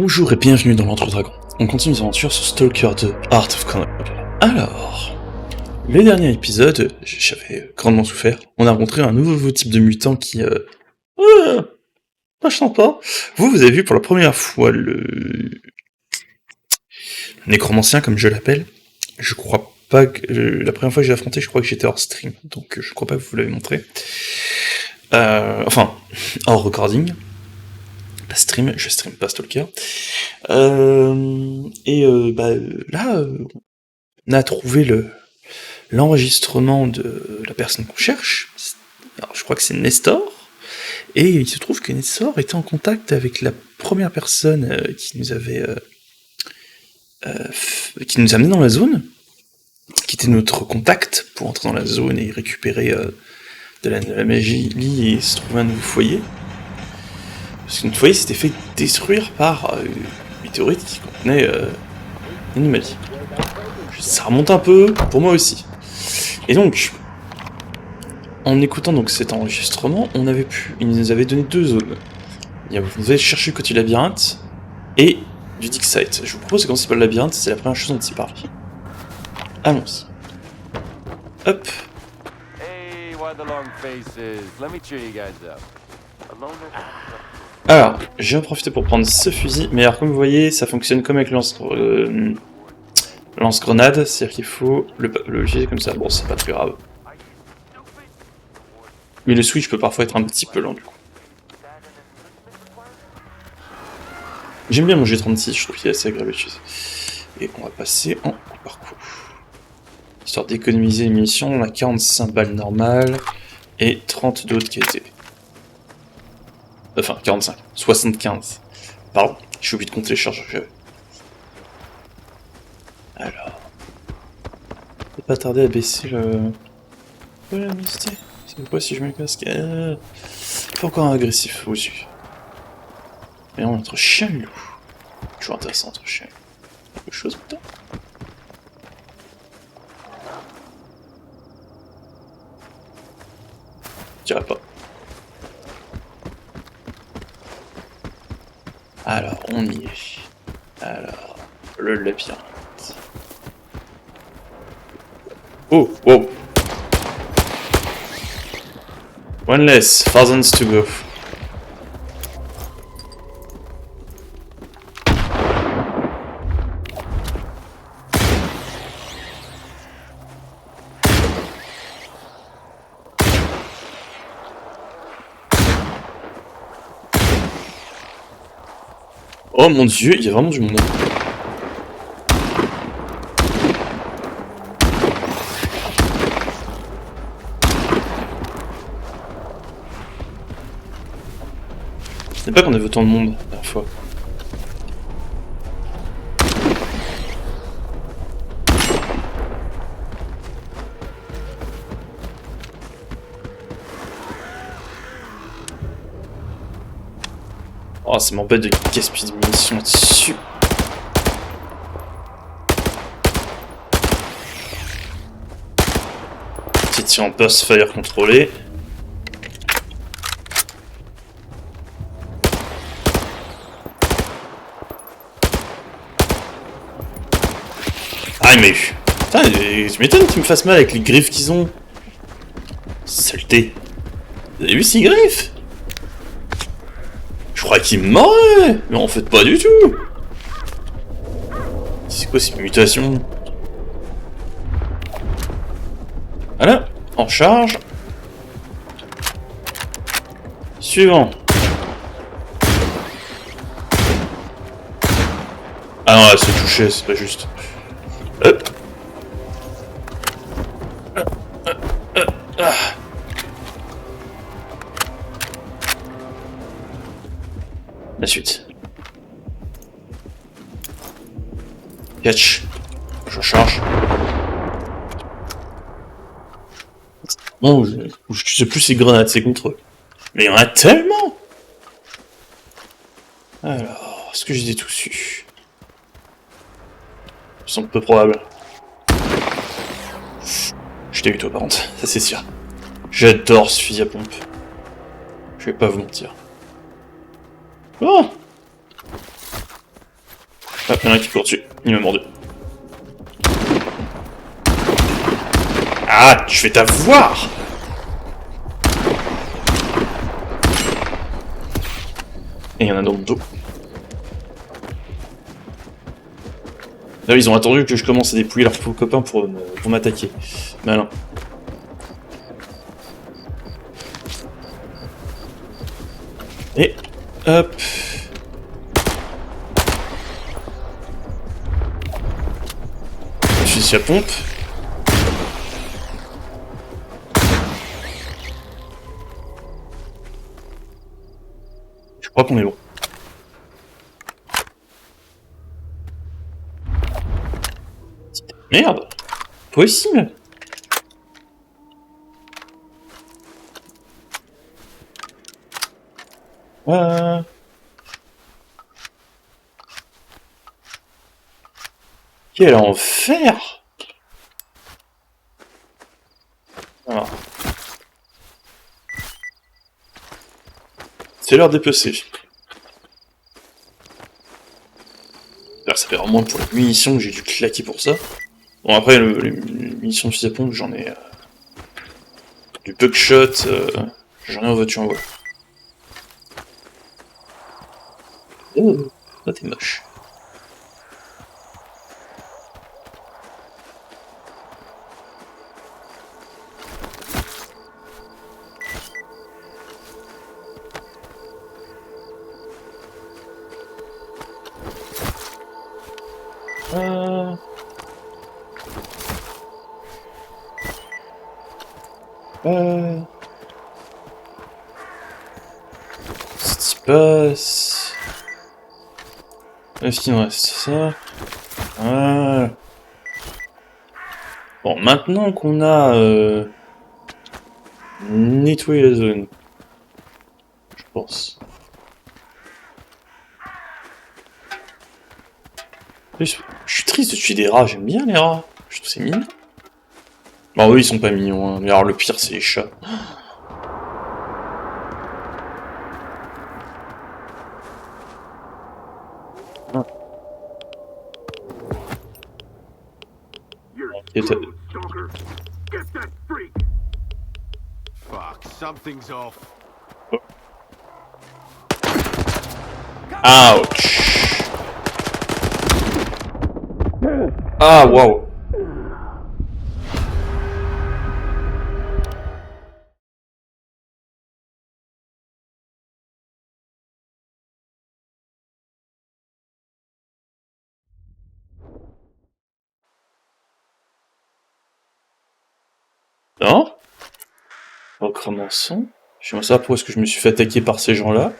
Bonjour et bienvenue dans l'Entre Dragons. On continue nos aventures sur Stalker 2, Art of Control. Alors, le dernier épisode, j'avais grandement souffert. On a rencontré un nouveau type de mutant qui... je sens pas. Vous avez vu pour la première fois le... nécromancien, comme je l'appelle. Je crois pas que... la première fois que j'ai affronté, je crois que j'étais hors stream. Donc je crois pas que vous l'avez montré. Enfin, hors recording. Pas stream, je stream pas Stalker. Là, on a trouvé l'enregistrement de la personne qu'on cherche. Alors, je crois que c'est Nestor. Et il se trouve que Nestor était en contact avec la première personne qui nous a amené dans la zone, qui était notre contact pour entrer dans la zone et récupérer de la magie et se trouver un nouveau foyer. Parce que notre foyer s'était fait détruire par une météorite qui contenait une anomalie. Ça remonte un peu, pour moi aussi. Et donc, en écoutant donc cet enregistrement, il nous avait donné deux zones. Vous avez cherché le côté labyrinthe et du dig site. Je vous propose de commencer par le labyrinthe, c'est la première chose dont il parle. Allons-y. Hop. Hey, why the long faces? Let me cheer you guys up. Alors, je vais en profiter pour prendre ce fusil, mais alors comme vous voyez, ça fonctionne comme avec lance-grenade, c'est-à-dire qu'il faut le utiliser comme ça. Bon, c'est pas très grave. Mais le switch peut parfois être un petit peu lent du coup. J'aime bien mon G36, je trouve qu'il est assez agréable à utiliser. Et on va passer en parcours. Histoire d'économiser les munitions, on a 45 balles normales et 30 d'autres qui étaient... Enfin, 45, 75. Pardon, je suis obligé de compter les charges que j'avais. Alors... Faut pas tarder à baisser le... Ouais, la mystère. C'est quoi si je mets le casque? Pas encore agressif au-dessus. Mais on est entre chien et loup. Toujours intéressant entre chien et loup. Quelque chose maintenant? Je dirais pas. Alors, on y est. Alors, le labyrinthe. Oh, wow. One less, thousands to go. Oh mon dieu, il y a vraiment du monde. Je sais pas qu'on avait autant de monde la dernière fois. Oh, ça m'embête de gaspiller de munitions là-dessus. Petit tir en burst fire contrôlé. Ah, il m'a eu. Putain, je m'étonne qu'ils me fassent mal avec les griffes qu'ils ont. Saleté. Vous avez vu ces griffes? Je crois qu'il me mordait, mais en fait pas du tout. C'est quoi ces mutations? Voilà, en charge. Suivant. Ah non, elle se touchait, c'est pas juste. Hop. La suite. Catch. Je charge. Bon, je sais plus ces grenades, c'est contre eux. Mais il y en a tellement. Alors, est-ce que j'ai des tout su? Ça me semble peu probable. Je t'ai eu toi par contre, ça c'est sûr. J'adore ce fusil à pompe. Je vais pas vous mentir. Oh! Ah, il y en a un qui court dessus. Il m'a mordu. Ah, je vais t'avoir! Et il y en a dans le dos. Là, ils ont attendu que je commence à dépouiller leurs pauvres copains pour m'attaquer. Malin. Et hop. Fusil à pompe. Je crois qu'on est bon. Merde! Possible! Quel enfer! Alors. C'est l'heure des PC. Alors, ça fait vraiment pour les munitions que j'ai dû claquer pour ça. Bon, après, les munitions de fusil à pompe, j'en ai... du buckshot, j'en ai en voiture en voie. Oh, ça t'es moche. Qu'est-ce qui passe? Est-ce qu'il me reste ça? Voilà. Bon, maintenant qu'on a nettoyé la zone, je pense. Je suis triste de tuer des rats, j'aime bien les rats. Je trouve c'est mignon. Bon, eux ils sont pas mignons, hein. Mais alors le pire c'est les chats. Fuck, something's off. Ouch. Ah, waouh. Non? Recommençons. J'aimerais savoir pourquoi est-ce que je me suis fait attaquer par ces gens-là.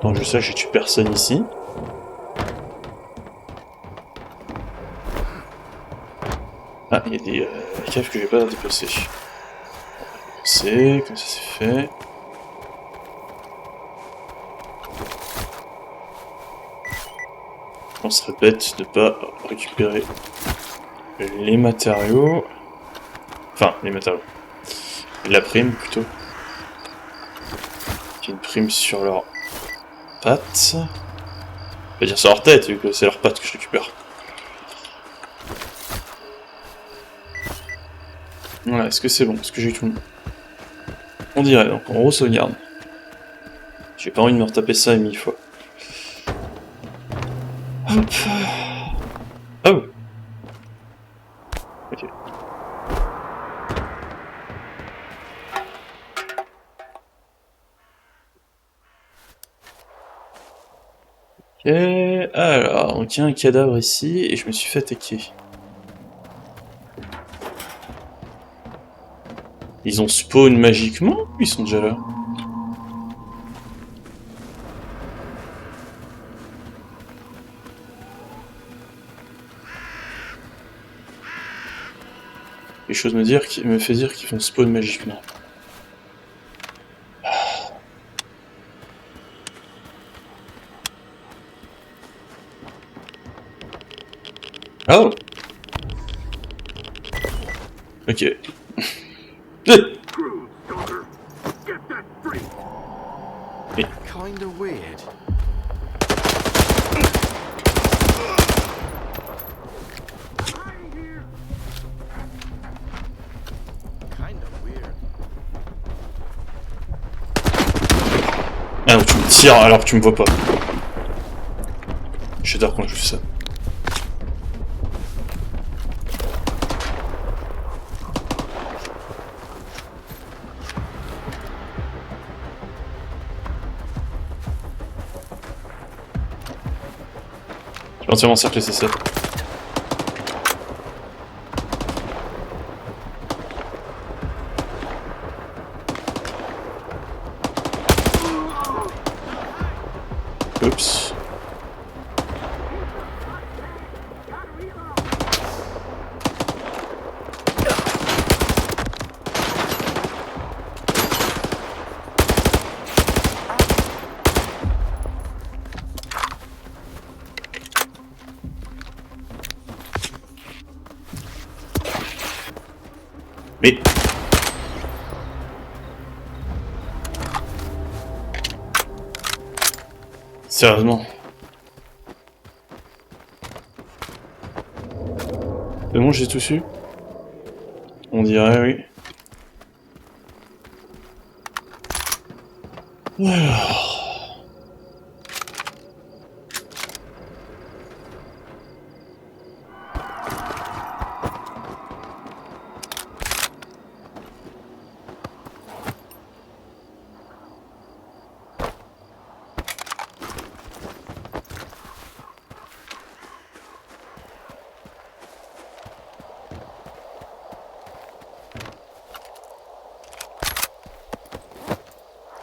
Donc je sais, j'ai tué personne ici. Ah, il y a des caves que j'ai pas déplacées. C'est comme ça c'est fait. On serait bête de pas récupérer les matériaux. Enfin, les matériaux. La prime plutôt. Qui est une prime sur leurs pattes. On va dire sur leur tête, vu que c'est leurs pattes que je récupère. Voilà, est-ce que c'est bon? Est-ce que j'ai eu tout le monde? On dirait, donc on re-sauvegarde. J'ai pas envie de me retaper ça 1000 fois. Hop. Oh. Ok. Ok, alors, donc il y a un cadavre ici, et je me suis fait attaquer. Ils ont spawn magiquement ou ils sont déjà là? Quelque chose me fait dire qu'ils font spawn magiquement. Oh. Ok. Kinda weird. Kinda weird. Ah non, tu me tires alors que tu me vois pas. J'adore quand je fais ça. Je vais entièrement cercler, c'est ça. Oups. Mais... Sérieusement. C'est bon, j'ai tout su? On dirait, oui. Alors...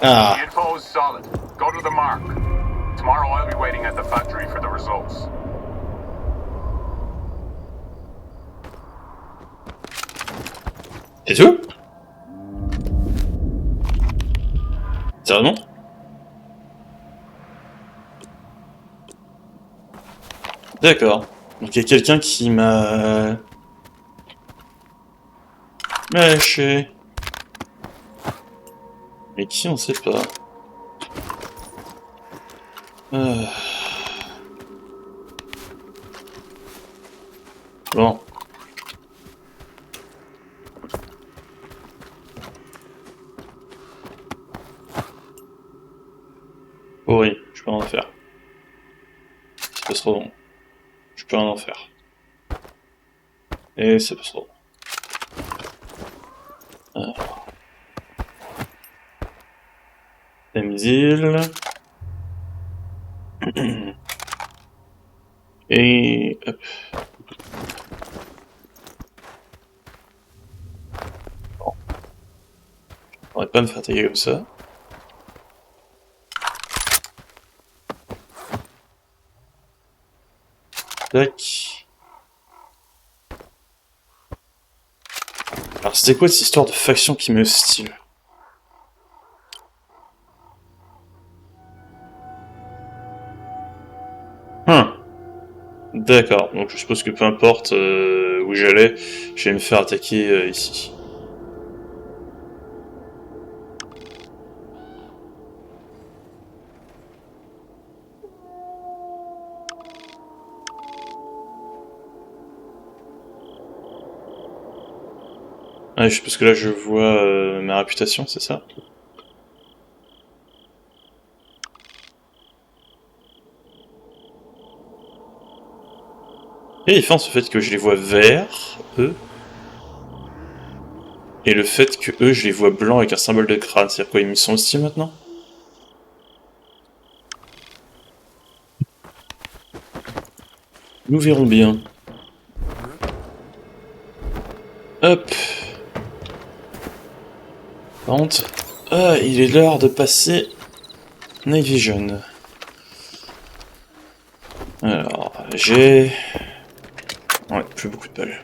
Ah. The info is solid. Go to the mark. Tomorrow I'll be waiting at the factory for the results. C'est tout? Sérieusement? D'accord. Donc il y a quelqu'un qui m'a... lâché. Mais qui, on sait pas. Bon. Oh oui, je peux rien en faire. Ça passe trop bon. Je peux rien en faire. Et ça passe trop bon. Alors. Tamizil. Et hop. Bon. On va pas me faire tailler comme ça. Tac. Alors c'était quoi cette histoire de faction qui me hostile? D'accord, donc je suppose que peu importe où j'allais, je vais me faire attaquer ici. Ah, je suppose que là je vois ma réputation, c'est ça? Et il pense le fait que je les vois verts, eux, et le fait que eux je les vois blancs avec un symbole de crâne, c'est-à-dire quoi, ils me sont hostiles maintenant? Nous verrons bien. Hop. Par contre, ah, il est l'heure de passer Night Vision. Alors, j'ai... Ouais, plus beaucoup de balles.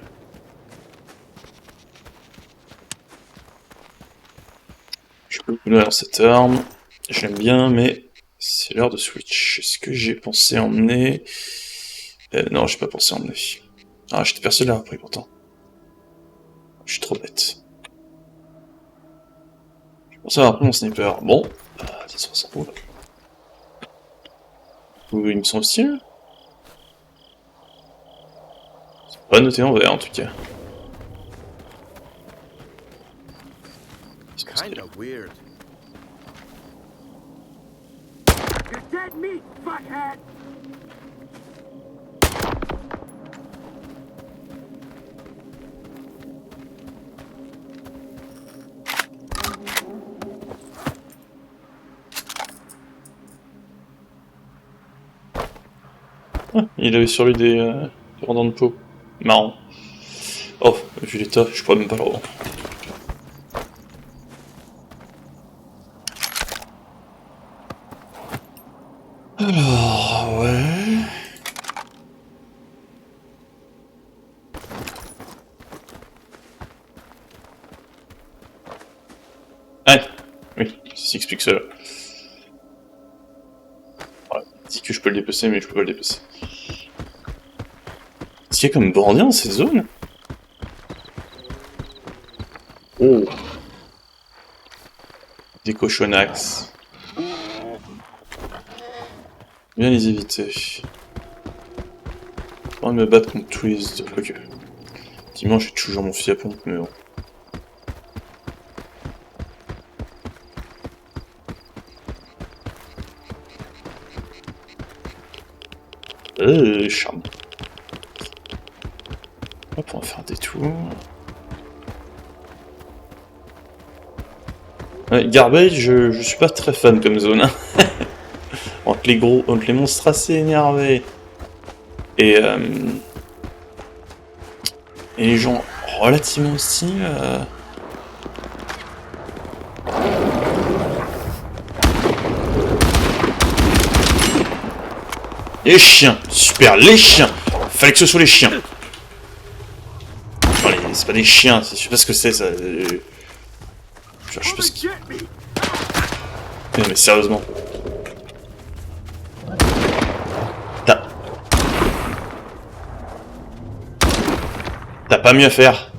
J'ai plus beaucoup de balles dans cette arme. Je l'aime bien, mais c'est l'heure de switch. Est-ce que j'ai pensé emmener... non, j'ai pas pensé emmener. Ah, j'étais persuadé de l'avoir pris pourtant. Je suis trop bête. Je pensais avoir pris mon sniper. Bon, ça se ressent où là? Ou il me semble style. C'est pas noté en vert en tout cas. Kinda weird. You're dead meat, fuckhead! Il avait sur lui des rendants de peau. Marrant. Oh, vu l'état, je pourrais même pas le revendre. Alors, ouais... Ah, oui, ça s'explique cela. Ouais, il dit que je peux le dépecer, mais je peux pas le dépecer. Est-ce qu'il y a comme bandit dans cette zone? Oh. Des cochonax. Bien les éviter. J'ai pas envie de me battre contre tous les... Quoique. Dimanche, j'ai toujours mon fusil à pompe, mais bon. Charme. Hop, on va faire un détour. Ouais, Garbage, je suis pas très fan comme zone. Hein. Entre les monstres assez énervés et les gens relativement hostiles. Les chiens, super, les chiens. Fallait que ce soit les chiens. Enfin, c'est pas des chiens, je sais pas ce que c'est ça. Genre, je sais pas ce que... Non mais sérieusement. T'as pas mieux à faire.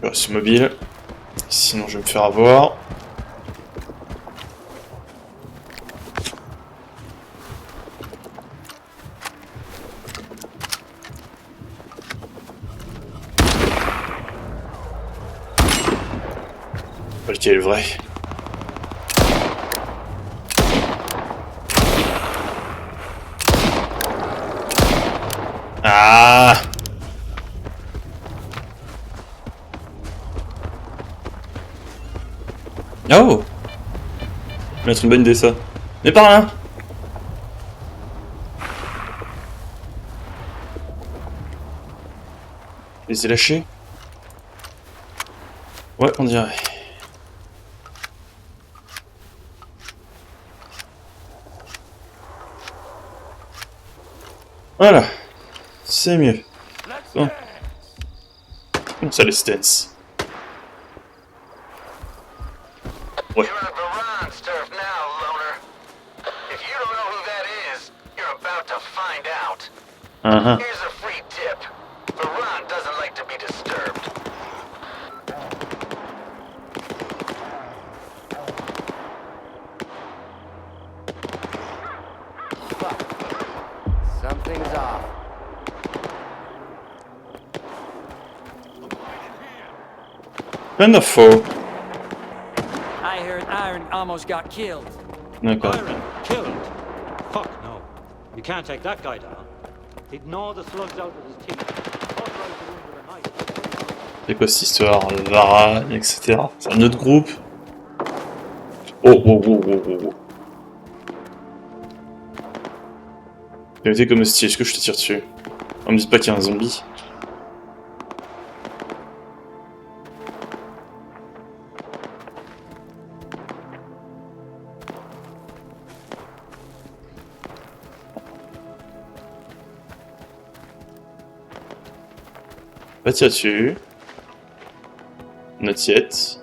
Je reste mobile. Sinon je vais me faire avoir. Lequel est le vrai? Ah! Oh! Ça va être une bonne idée ça. Mais par là! Les ai lâchés? Ouais, on dirait. Voilà. C'est mieux. Bon. Comment ça, les stance? Ouais. You're on Varan's turf now, loner. If you don't know who that is, you're about to find out. Here's a free tip. Varan doesn't like to be disturbed. Something's off. Kind of faux. I heard Iron almost got killed. D'accord. Iron killed? Fuck no. You can't take that guy down. He'd gnaw the slugs out with his teeth. Authorize the wound with a knife. C'est quoi cette histoire? Vara, etc. C'est un autre groupe. Oh, oh, oh, oh, oh, oh. J'ai comme hostile, est-ce que je te tire dessus? On me dit pas qu'il y a un zombie. Pas tirer dessus. Not yet.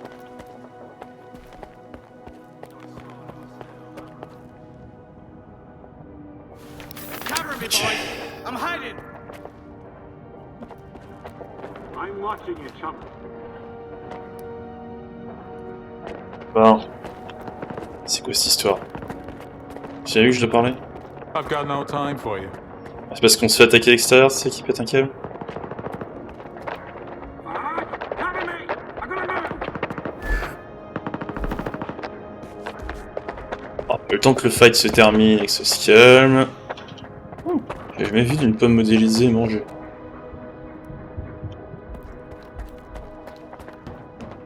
Cover me, boys. I'm hiding. I'm watching you, chump. Bon. C'est quoi cette histoire? J'ai vu que je dois parler? I've got no time for you. C'est parce qu'on se fait attaquer à l'extérieur, c'est ça qui pète un câble? Oh, le temps que le fight se termine et que ça se calme... J'ai jamais vu d'une pomme modélisée manger.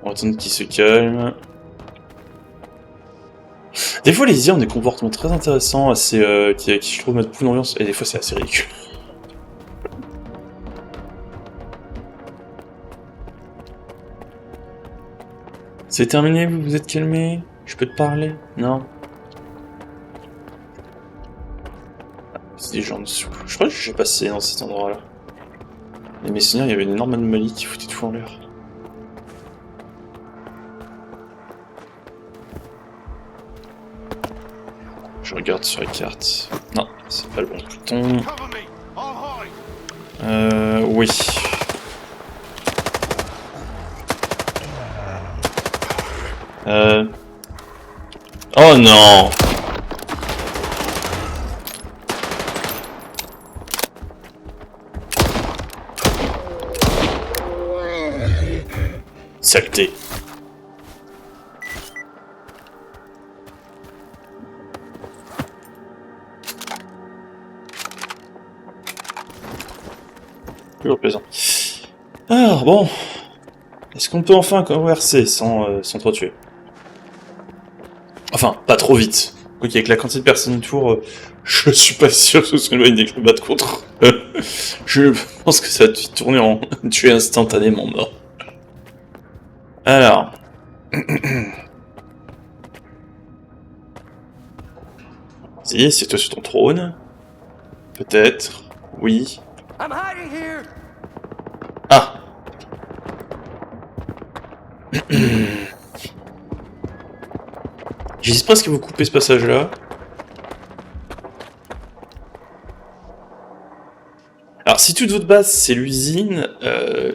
On va attendre qu'il se calme. Des fois les IA ont des comportements très intéressants, assez, qui je trouve mettent beaucoup d'ambiance, et des fois c'est assez ridicule. C'est terminé, vous vous êtes calmé? Je peux te parler? Non? C'est des gens en dessous. Je crois que j'ai passé dans cet endroit-là. Et mes souvenirs, il y avait une énorme anomalie qui foutait tout en l'air. Je regarde sur la carte. Non, c'est pas le bon bouton. Oui. Oh non! Saleté. Toujours plaisant. Alors bon, est-ce qu'on peut enfin converser sans trop tuer? Enfin, pas trop vite. Quoique avec la quantité de personnes autour, je suis pas sûr que ce soit une bonne idée que je me batte contre. Je pense que ça va tourner en tuer instantanément mort. Alors... Si, c'est toi sur ton trône. Peut-être. Oui. I'm hiding here. Ah. J'hésite presque à vous couper ce passage-là. Alors, si toute votre base c'est l'usine,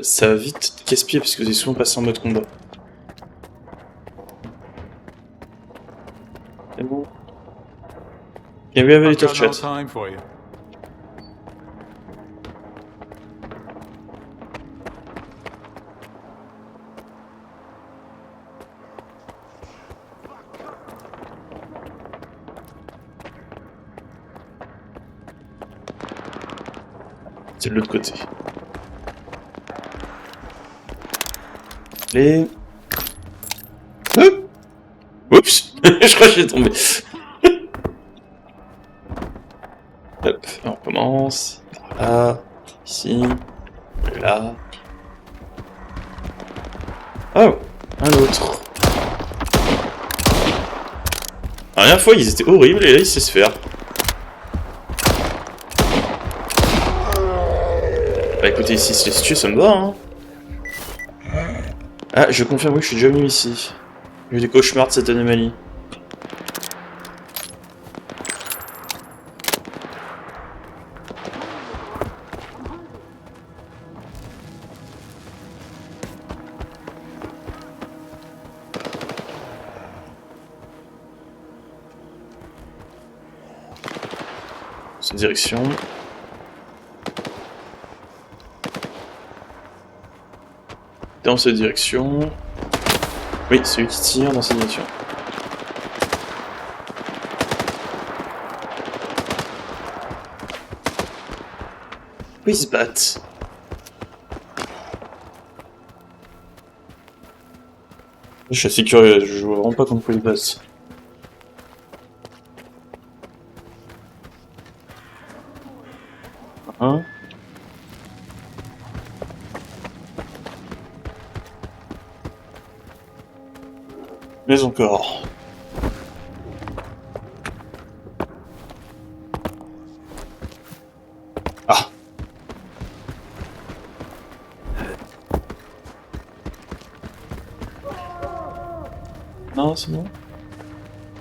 ça va vite casse-pied parce que vous êtes souvent passé en mode combat. C'est bon. Can we have a I've little got no chat? time for you. C'est de l'autre côté. Allez. Oups. Je crois que j'ai tombé. Hop, on commence. Là, ici, là. Oh, un autre. La dernière fois, ils étaient horribles et là, ils se faire. Bah écoutez, ici, c'est situé, ça me va, hein. Ah, je confirme, oui, je suis déjà venu ici. J'ai eu des cauchemars de cette anomalie. Cette direction. Dans cette direction. Oui, c'est lui qui tire dans cette direction. Oui, ils se battent. Je suis assez curieux, je vois vraiment pas contre quoi ils battent. Hein? Mais encore. Ah. Non, c'est bon.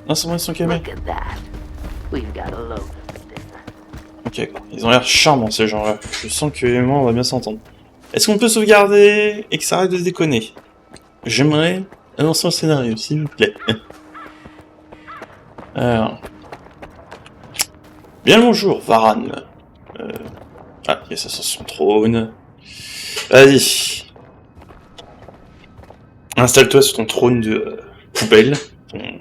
Non, c'est bon, ils sont calmés. Look at that. We've got a load for dinner. Ok, quoi. Ils ont l'air charmants, ces gens-là. Je sens que moi, on va bien s'entendre. Est-ce qu'on peut sauvegarder et que ça arrête de déconner? J'aimerais avancer un scénario, s'il vous plaît. Alors... Bien le bonjour, Varan. Ah, il y a ça sur son trône. Vas-y. Installe-toi sur ton trône de poubelle, ton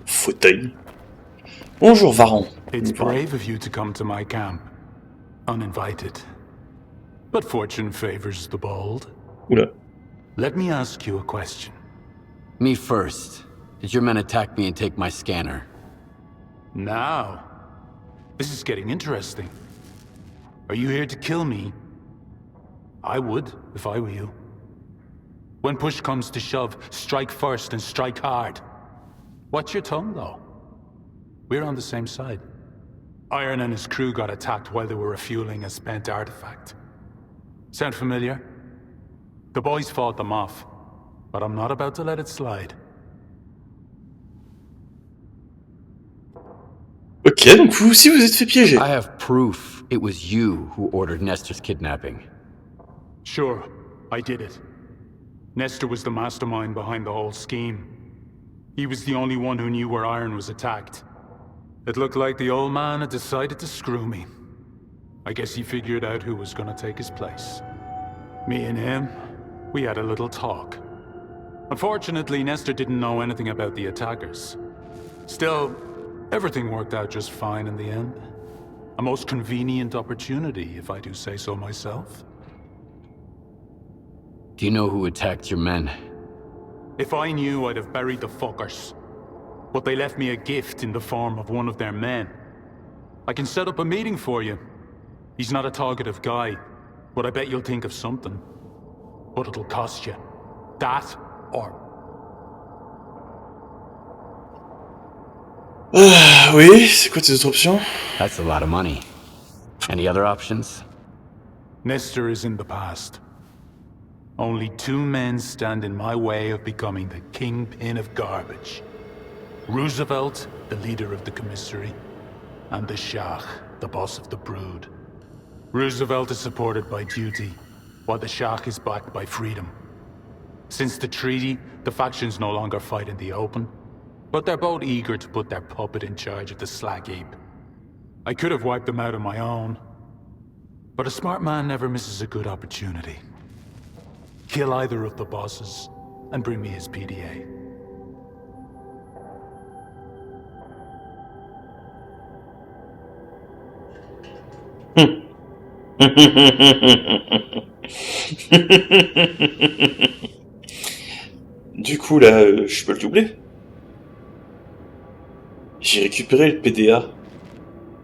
fauteuil. Bonjour, Varan. It's brave of you to come to my camp, uninvited. But fortune favors the bold. Oula. Let me ask you a question. Me first. Did your men attack me and take my scanner? Now, this is getting interesting. Are you here to kill me? I would, if I were you. When push comes to shove, strike first and strike hard. Watch your tongue, though. We're on the same side. Iron and his crew got attacked while they were refueling a spent artifact. Sound familiar? The boys fought them off, but I'm not about to let it slide. Ok, donc vous aussi vous êtes fait piéger. I have proof it was you who ordered Nestor's kidnapping. Sure, I did it. Nestor was the mastermind behind the whole scheme. He was the only one who knew where Iron was attacked. It looked like the old man had decided to screw me. I guess he figured out who was gonna take his place. Me and him, we had a little talk. Unfortunately, Nestor didn't know anything about the attackers. Still, everything worked out just fine in the end. A most convenient opportunity, if I do say so myself. Do you know who attacked your men? If I knew, I'd have buried the fuckers. But they left me a gift in the form of one of their men. I can set up a meeting for you. He's not a talkative guy, but I bet you'll think of something. But it'll cost you. That, or... Oui, c'est quoi tes autres options? That's a lot of money. Any other options? Nestor is in the past. Only two men stand in my way of becoming the kingpin of garbage. Roosevelt, the leader of the commissary, and the Shah, the boss of the Brood. Roosevelt is supported by duty, while the Shah is backed by freedom. Since the treaty, the factions no longer fight in the open, but they're both eager to put their puppet in charge of the slag heap. I could have wiped them out on my own, but a smart man never misses a good opportunity. Kill either of the bosses, and bring me his PDA. Du coup, là, je peux le doubler. J'ai récupéré le PDA,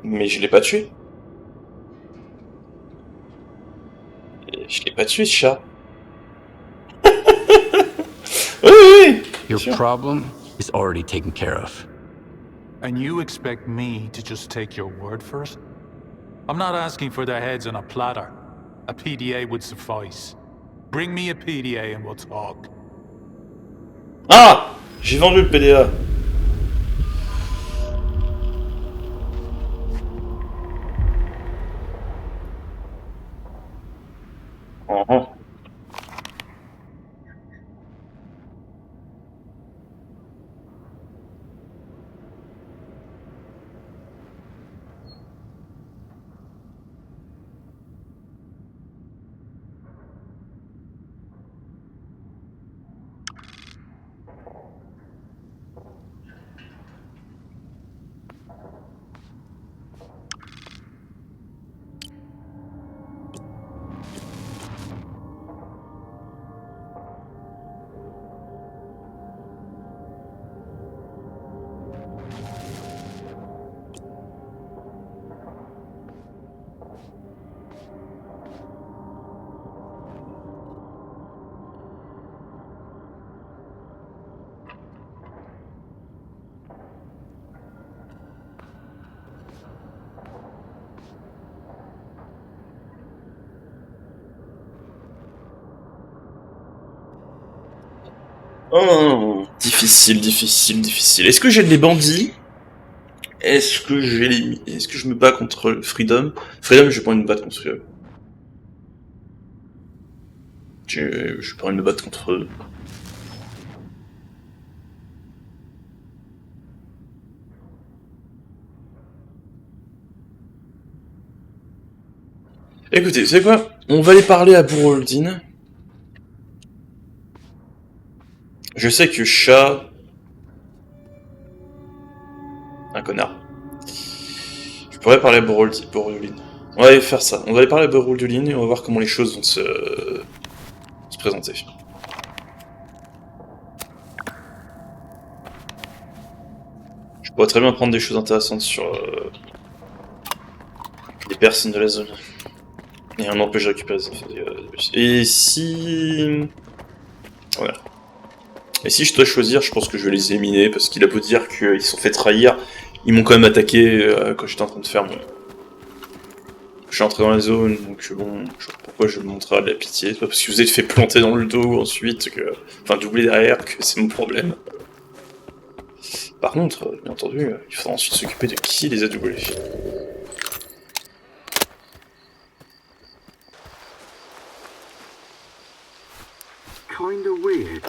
mais je l'ai pas tué. Je l'ai pas tué, ce chat. Oui. Your problem is already taken care of. And you expect me to just take your word for it? I'm not asking for their heads on a platter. A PDA would suffice. Bring me a PDA and we'll talk. Ah! J'ai vendu le PDA. Uh-huh. Oh, difficile. Est-ce que j'ai des bandits? Est-ce que je me bats contre Freedom? Freedom, je vais pas me battre contre eux. Je vais pas me battre contre eux. Écoutez, c'est quoi? On va aller parler à Bourholdin. Je sais que Chat... Un connard. Je pourrais parler à Bourholdin. On va aller faire ça. On va aller parler à Bourholdin et on va voir comment les choses vont se présenter. Je pourrais très bien prendre des choses intéressantes sur les personnes de la zone. Et on empêche de récupérer les infos. Et si... Voilà. Et si je dois choisir, je pense que je vais les éliminer, parce qu'il a beau dire qu'ils se sont fait trahir, ils m'ont quand même attaqué quand j'étais en train de faire mon... Je suis entré dans la zone, donc bon, je sais pas pourquoi je me montrerai de la pitié, c'est pas parce que vous êtes fait planter dans le dos ensuite, que... Enfin, doubler derrière, que c'est mon problème. Par contre, bien entendu, il faudra ensuite s'occuper de qui les a doublés. Kinda weird.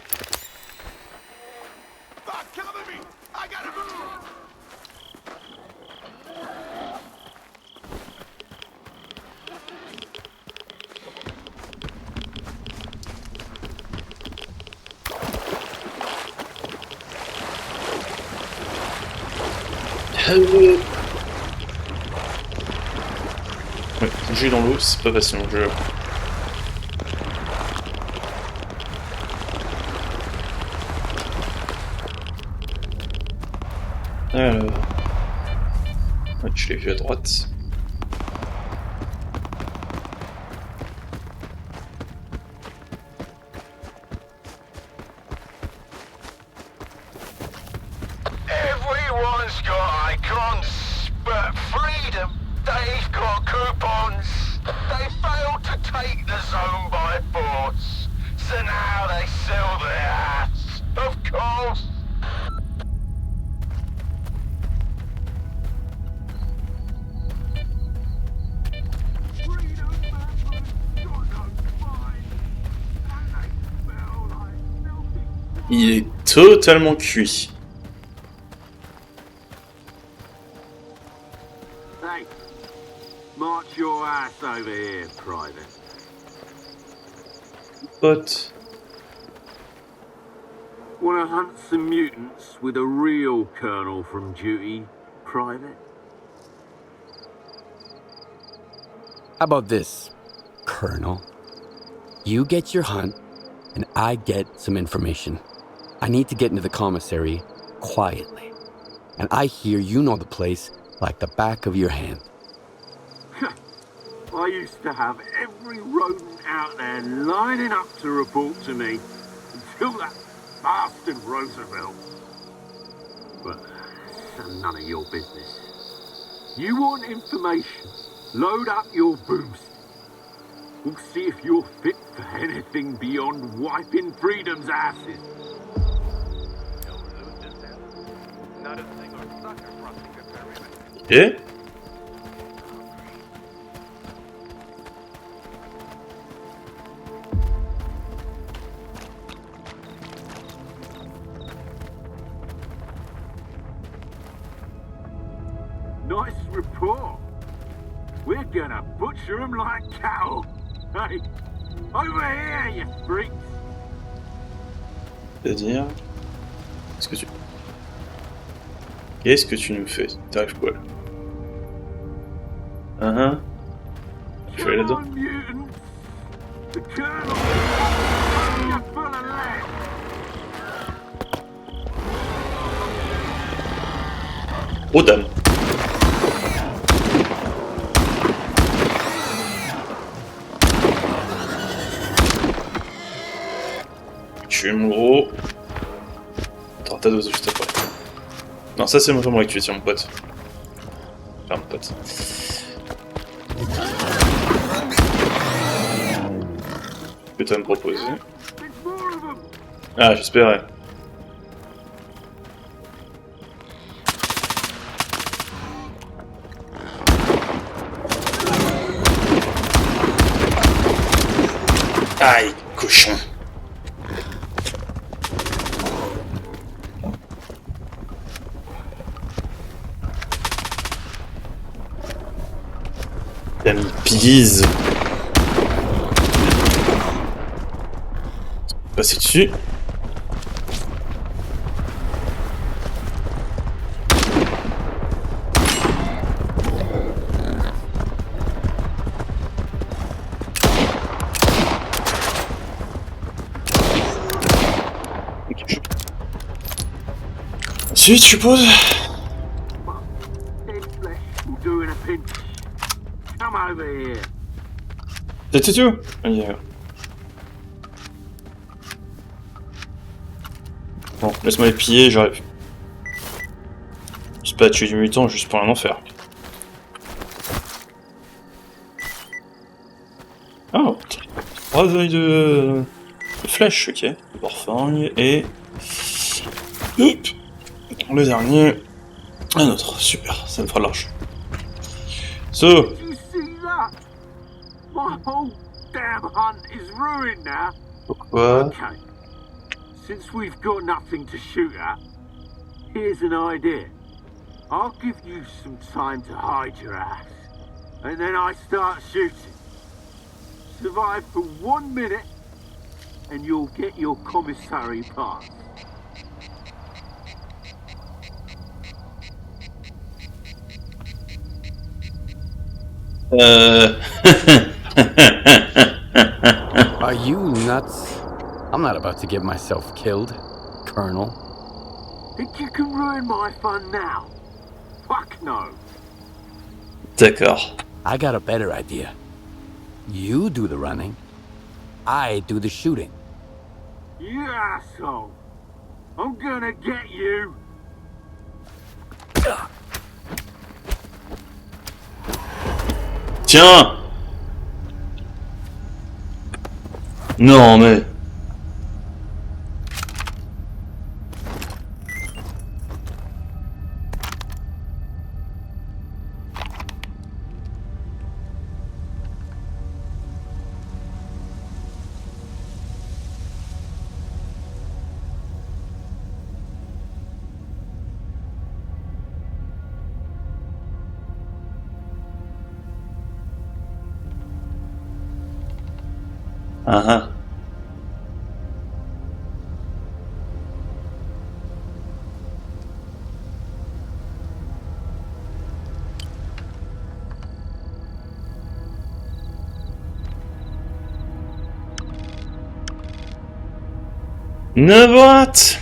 Ouais, bouger dans l'eau, c'est pas facile en jeu. Ouais, je l'ai vu à droite. Everyone's got icons, but freedom, they've got coupons. They failed to take the zone by force, so now they sell their hats, of course. Il est totalement cuit. Hey, march your ass over here, Private. Pote. Wanna hunt some mutants with a real colonel from duty, Private? How about this, Colonel? You get your hunt, and I get some information. I need to get into the commissary quietly. And I hear you know the place like the back of your hand. I used to have every rodent out there lining up to report to me until that bastard Roosevelt. But that's none of your business. You want information? Load up your boost. We'll see if you're fit for anything beyond wiping freedom's asses. Et Nice report. We're gonna butcher them like cattle. Hey, over here, you freaks. c'est-à-dire... Qu'est-ce que tu nous fais? T'arrives quoi là? Je vais aller là-dedans. The colonel, you're full of lead. Oh dame. Tu es mon gros. Attends, ta dose juste après. Non, ça c'est vraiment que tu es sur mon pote. Enfin, mon pote. Que tu vas me proposer? Ah, j'espérais. Pise. Passer dessus. Ensuite, je suppose. Dead flesh will do in a pinch. Come over here. C'est tout. Bon, laisse-moi les piller, j'arrive. C'est pas à tuer du mutant juste pour un enfer. Oh, 3 œils de flèche, ok. Morfang et... Hop. Le dernier... Un autre, super, ça me fera large. So... Did you see that? My whole damn hunt is ruined now. Pourquoi? Okay. Since we've got nothing to shoot at, here's an idea. I'll give you some time to hide your ass, and then I start shooting. Survive for 1 minute, and you'll get your commissary pass. Are you nuts? I'm not about to get myself killed, Colonel. Think you can ruin my fun now? Fuck no. D'accord. I got a better idea. You do the running. I do the shooting. You asshole. I'm gonna get you. Tiens! Non mais... Ah ah. Une boîte.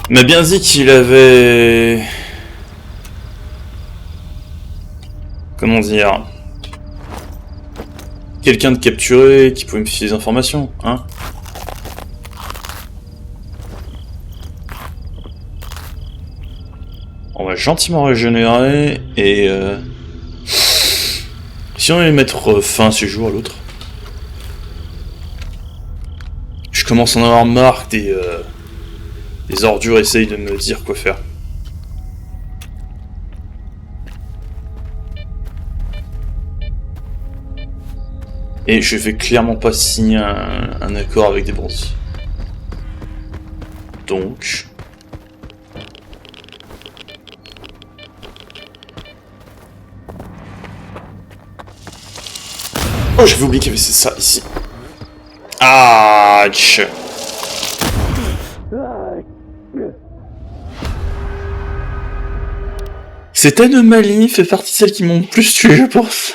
Il m'a bien dit qu'il avait... Comment dire... Quelqu'un de capturé qui pouvait me filer des informations, hein. On va gentiment régénérer et... Si on allait mettre fin à ce jour à l'autre. Je commence à en avoir marre des ordures essayent de me dire quoi faire. Et je vais clairement pas signer un accord avec des bandits. Donc... Oh, j'avais oublié qu'il y avait ça ici. Ah, cette anomalie fait partie de celles qui m'ont le plus tué, je pense.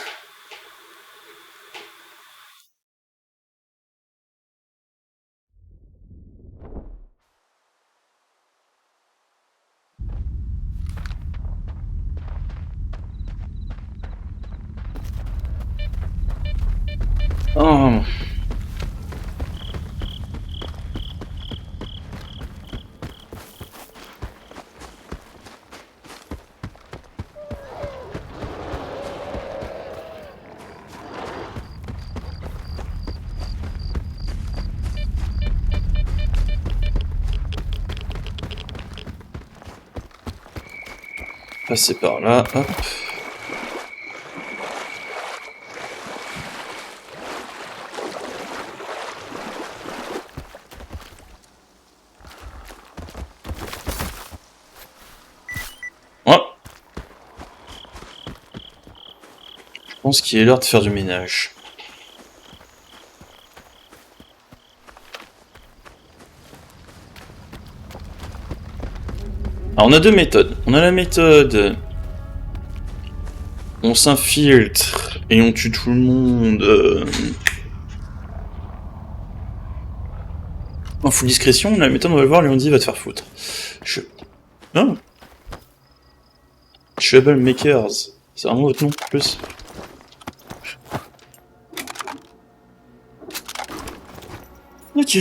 Oh. Passer par là, hop. Oh, pense qu'il est l'heure de faire du ménage. Alors on a deux méthodes. On a la méthode... On s'infiltre et on tue tout le monde en full discrétion. La méthode on va le voir, lui on dit va te faire foutre. Oh. Troublemakers. C'est vraiment votre nom en plus. Ok.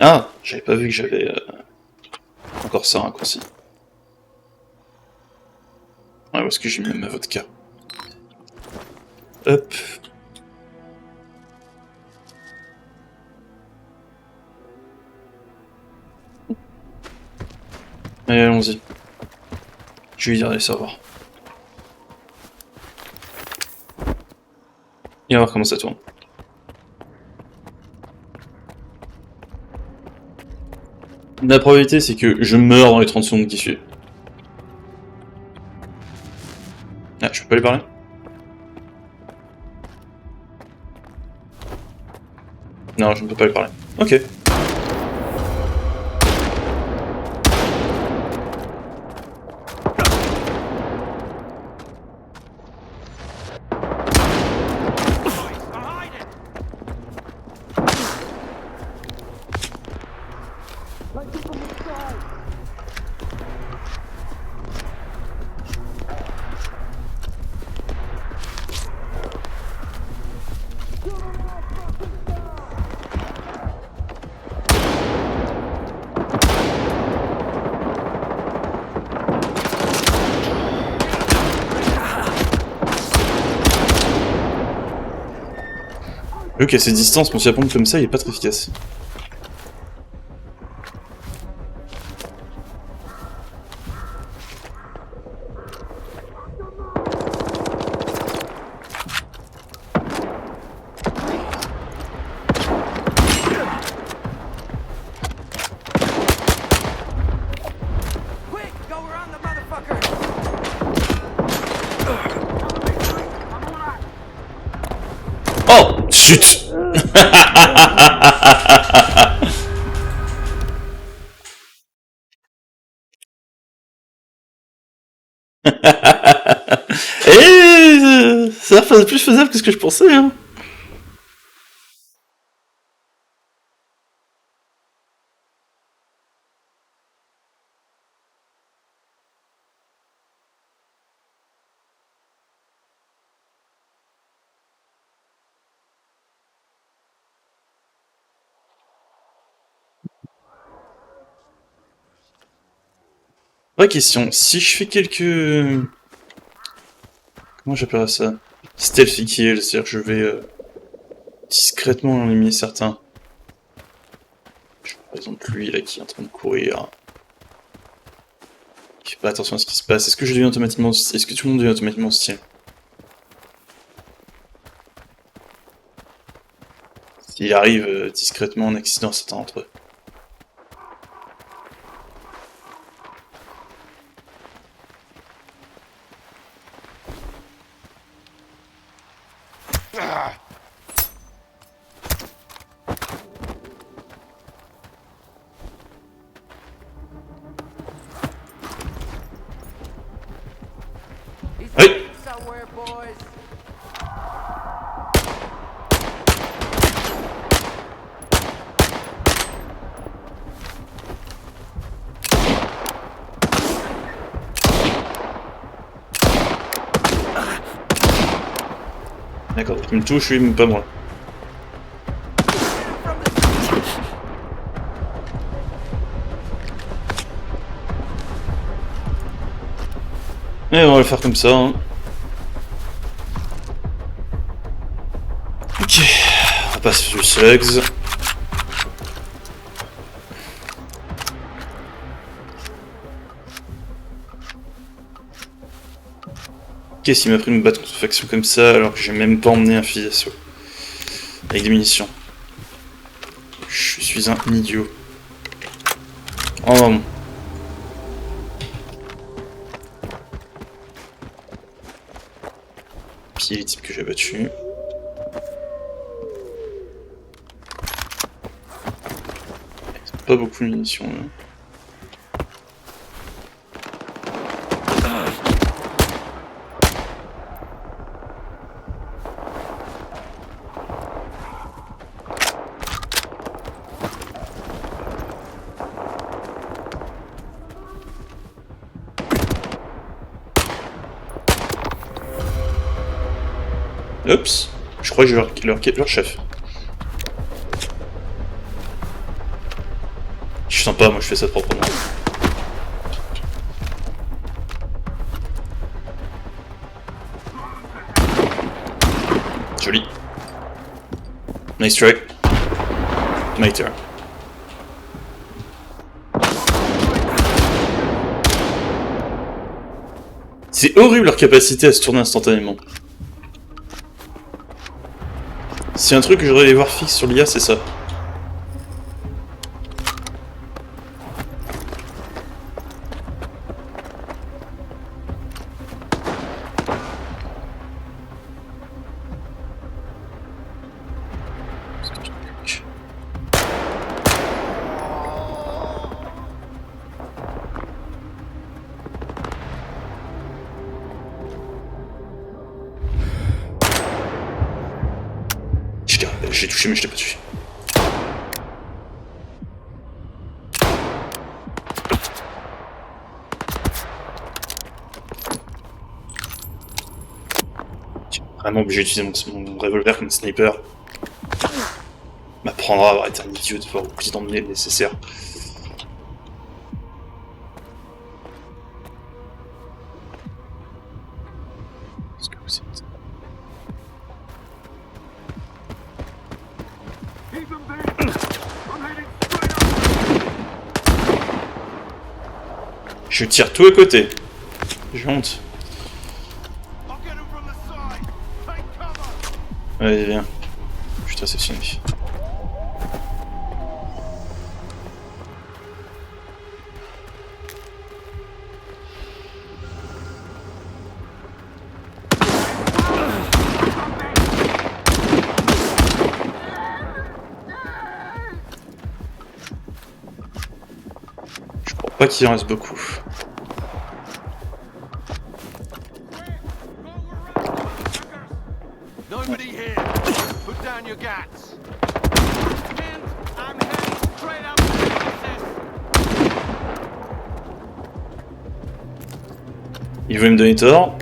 Ah, j'avais pas vu que j'avais encore ça un raccourci. Ouais, où est-ce que j'ai mis ma vodka? Hop. Allez, allons-y. Je vais lui dire d'aller savoir. Et on va voir comment ça tourne. La probabilité, c'est que je meurs dans les 30 secondes qui suivent. Ah, je peux pas lui parler? Non, je ne peux pas lui parler. Ok. Ok, à ces distances, mon fusil à pompe comme ça, il est pas très efficace. Oh, chut. Et ça a l'air plus faisable que ce que je pensais, hein. Vraie question, si je fais quelques... Comment j'appellerais ça? Stealthy kill, c'est-à-dire que je vais discrètement en éliminer certains. Par exemple lui là qui est en train de courir. Qui fait pas attention à ce qui se passe. Est-ce que je deviens automatiquement... Est-ce que tout le monde devient automatiquement hostile? S'il arrive discrètement en accident à certains d'entre eux. Oui. D'accord, il me touche, lui, mais pas moi. Et on va le faire comme ça, hein. Ok, on passe sur le slugs. Qu'est-ce qu'il m'a pris de me battre contre une faction comme ça alors que j'ai même pas emmené un fusil d'assaut? Avec des munitions. Je suis un idiot. Oh non. Piller les types que j'ai battus. Pas beaucoup de munitions là. Oups, je crois que je vais leur chef. Je suis sympa, moi je fais ça proprement. Joli. Nice try. My turn. C'est horrible leur capacité à se tourner instantanément. Si un truc que j'aurais aimé voir fixe sur l'IA, c'est ça. J'ai touché mais je l'ai pas touché. Vraiment obligé d'utiliser mon revolver comme sniper. M'apprendra à avoir été un idiot de pouvoir plus d'emmener le nécessaire. Qu'est-ce que vous êtes ? Je tire tout à côté. J'ai honte. Allez, viens. Je suis réceptionné. Je crois pas qu'il en reste beaucoup. Nobody here. Put down your gats. And I'm heading straight up to the Il veut me donner tort.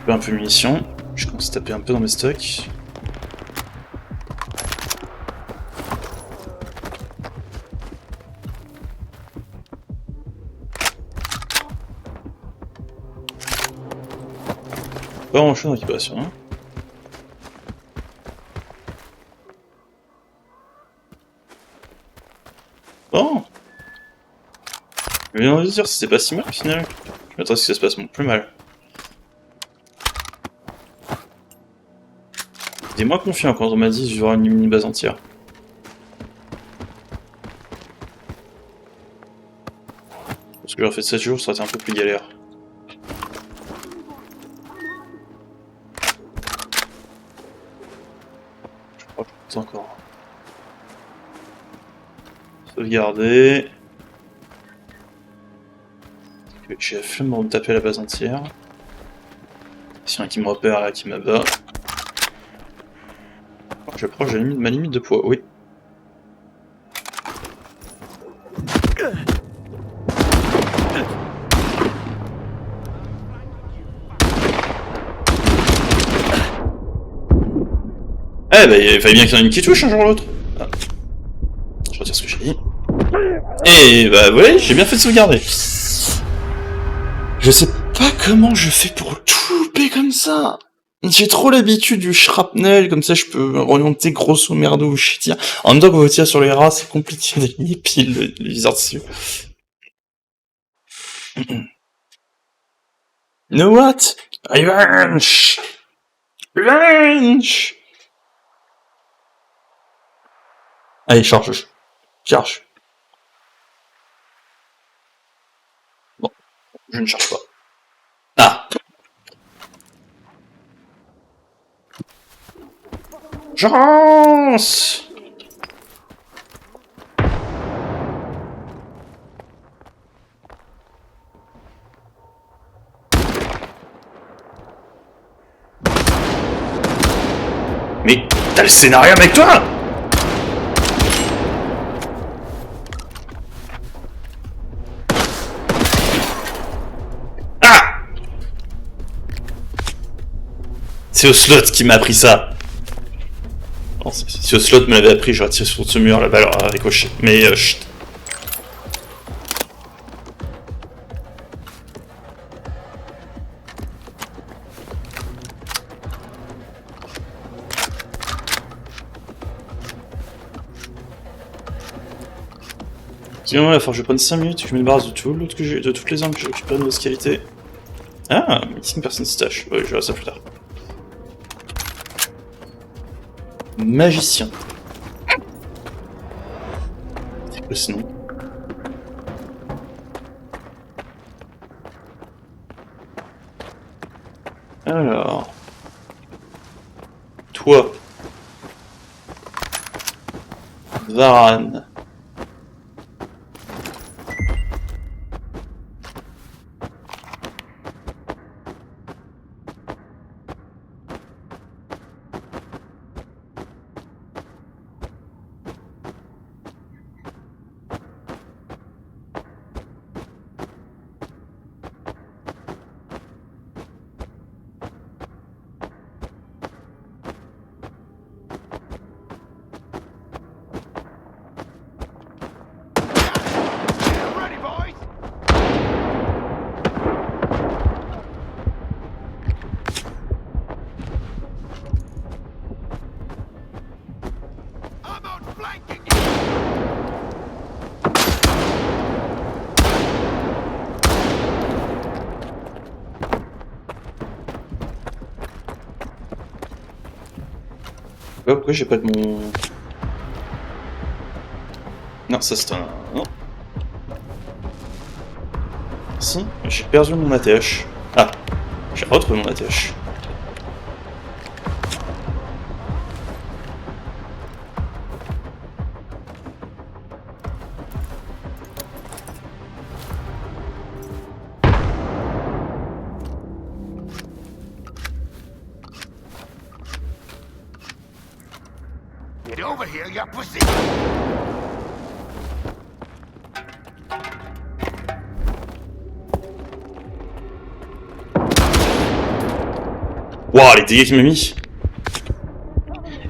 Un peu de munitions. Je commence à taper un peu dans mes stocks. Pas grand chose en récupération. Hein. Bon. Je viens de dire, c'était pas si mal au final. Je m'attends à ce que ça se passe plus mal. T'es moins confiant quand on m'a dit que j'aurais une mini-base entière. Parce que j'aurais fait 7 jours, ça aurait été un peu plus galère. Je crois que c'est encore. Sauvegarder. J'ai la flemme de me taper la base entière. S'il y en a qui me repère là, qui m'abat. Je approche de ma limite de poids, oui. Eh bah il fallait bien qu'il y en ait une qui touche un jour ou l'autre. Ah. Je retire ce que j'ai dit. Et bah ouais, j'ai bien fait de sauvegarder. Je sais pas comment je fais pour tout louper comme ça. J'ai trop l'habitude du shrapnel, comme ça je peux orienter grosso merdo où je tire. En même temps, quand on tire sur les rats, c'est compliqué d'aligner pile le viseur dessus. No what? Revenge! Revenge! Allez, charge. Charge. Bon, je ne charge pas. Ah! Chance! Mais t'as le scénario avec toi? Ah! C'est Ocelot qui m'a appris ça. Non, si Ocelot me l'avait appris, j'aurais tiré sur ce mur, la balle aurait ricoché. Mais chut. Excusez-moi, il va falloir que je prenne 5 minutes et que je m'embarrasse de tout, de toutes les armes que j'ai récupérées de mauvaise qualité. Ah, missing person stash. Ouais, je verrai ça plus tard. Magicien. C'est quoi ce nom? Alors... Toi. Varane. Ready, boys? I'm outflanking you! Pourquoi j'ai pas de mon... Non, ça c'est un... Non. Si, j'ai perdu mon ATH. Ah, j'ai retrouvé mon ATH. Get over here, you pussy! Waouh, les dégâts qu'il m'a mis.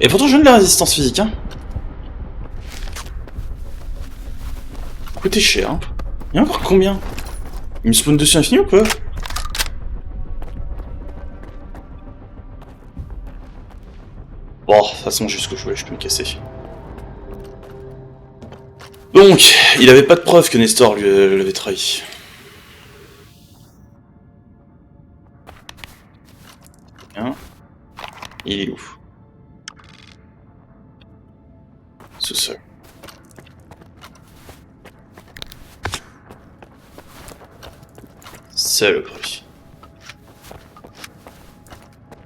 Et pourtant je donne de la résistance physique, hein. Coûté cher, hein. Il y a encore combien? Il me spawn dessus infini ou quoi? Bon, de toute façon, jusqu'au jouet, je peux me casser. Donc, il avait pas de preuve que Nestor lui l'avait trahi. Hein? Il est où? Sous-sol. Saloperie.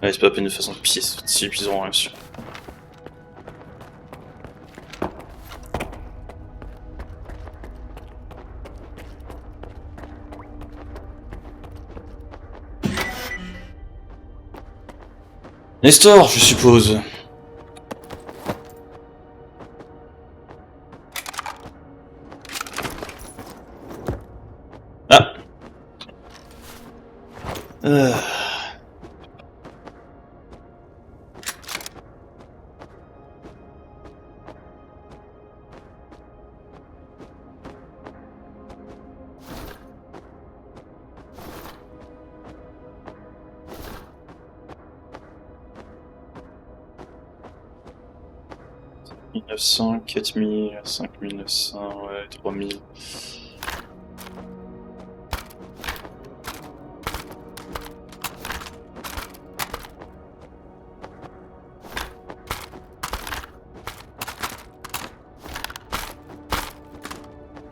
Allez, c'est pas la peine de faire son pied, si ils auront rien su. Nestor, je suppose. Ah. 1900, 4000, 5900, ouais, 3000.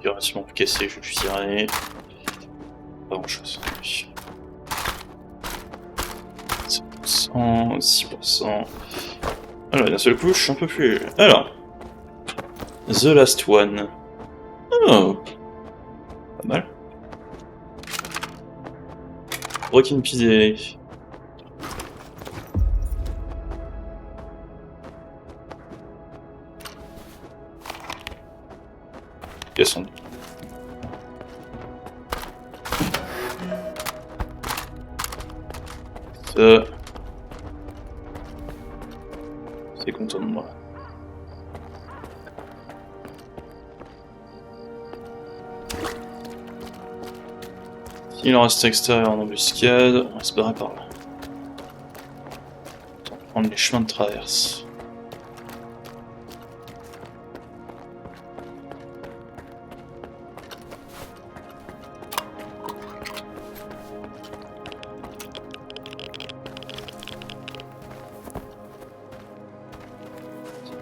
Il est relativement cassé, je lui dirais. Pas grand chose. 7%, 6%. Alors, d'un seul coup, je suis un peu plus. Alors. The Last One. Oh. Pas mal. Broken Pizé. Cassons. Ça. C'est content de moi. S'il en reste extérieur en embuscade, on va se barrer par là. On va prendre les chemins de traverse.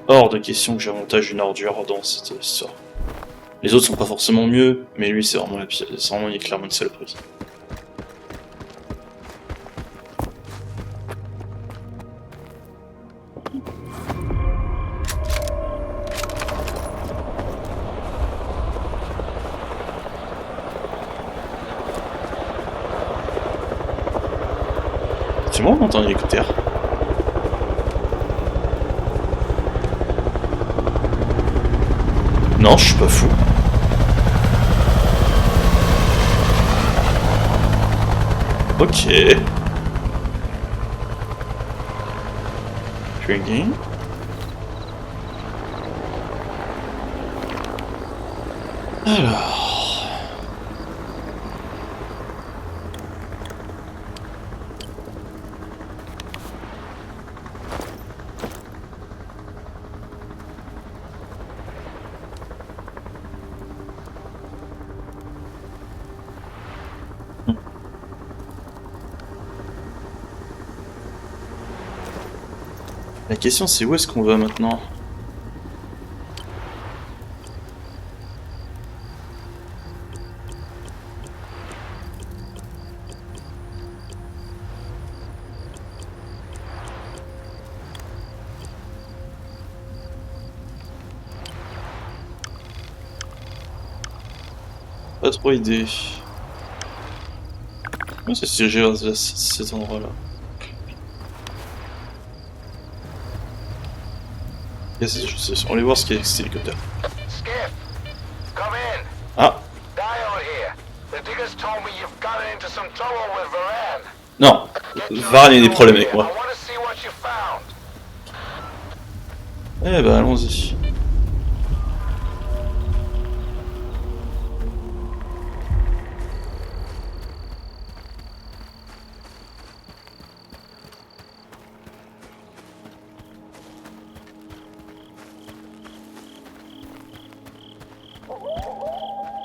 Hors de question que j'avantage une ordure dans cette histoire. Les autres sont pas forcément mieux, mais lui c'est vraiment la pire. C'est vraiment, il est clairement une saloperie. C'est moi, on entend l'hélicoptère. Non, je suis pas fou. Ok. Drinking. Alors. La question c'est où est-ce qu'on va maintenant? Pas trop idée. Oh, c'est si j'ai cet endroit là. On va voir ce qu'il y a avec cet hélicoptère. Skip, come in. Ah Dio here. The diggers told me you've gotten into some trouble with Varane. non, Get your Varane a des problèmes here. avec moi. I want to see what you found. Eh ben allons-y.